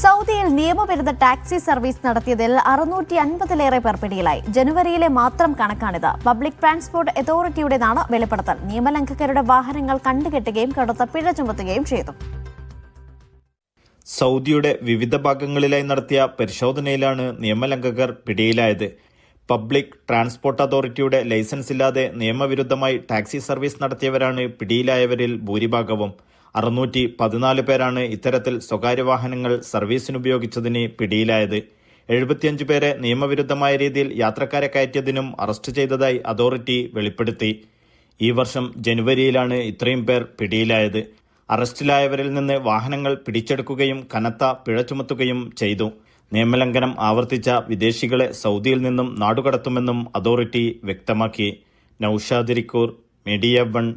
സൗദിയിൽ നിയമവിരുദ്ധ taxi service നടത്തിയതിൽ 650-ലേറെ പേർ പിടിയിലായി. ജനുവരിയിലെ മാത്രം കണക്കാണിത്. പബ്ലിക് ട്രാൻസ്പോർട്ട് അതോറിറ്റിയുടേതാണ് വെളിപ്പെടുത്തൽ. നിയമലംഘകരുടെ വാഹനങ്ങൾ കണ്ടുകെട്ടുകയും കടുത്ത പിഴ ചുമത്തുകയും ചെയ്തു. സൗദിയുടെ വിവിധ ഭാഗങ്ങളിലായി നടത്തിയ പരിശോധനയിലാണ് നിയമലംഘകർ പിടിയിലായത്. പബ്ലിക് ട്രാൻസ്പോർട്ട് അതോറിറ്റിയുടെ ലൈസൻസ് ഇല്ലാതെ നിയമവിരുദ്ധമായി ടാക്സി സർവീസ് നടത്തിയവരാണ് പിടിയിലായവരിൽ ഭൂരിഭാഗവും. 614 പേരാണ് ഇത്തരത്തിൽ സ്വകാര്യ വാഹനങ്ങൾ സർവീസിനുപയോഗിച്ചതിന് പിടിയിലായത്. 75 പേരെ നിയമവിരുദ്ധമായ രീതിയിൽ യാത്രക്കാരെ കയറ്റിയതിനും അറസ്റ്റ് ചെയ്തതായി അതോറിറ്റി വെളിപ്പെടുത്തി. ഈ വർഷം ജനുവരിയിലാണ് ഇത്രയും പേർ പിടിയിലായത്. അറസ്റ്റിലായവരിൽ നിന്ന് വാഹനങ്ങൾ പിടിച്ചെടുക്കുകയും കനത്ത പിഴ ചുമത്തുകയും ചെയ്തു. നിയമലംഘനം ആവർത്തിച്ച വിദേശികളെ സൗദിയിൽ നിന്നും നാടുകടത്തുമെന്നും അതോറിറ്റി വ്യക്തമാക്കി. നൌഷാദ് ഇരിക്കൂർ, മീഡിയ 1.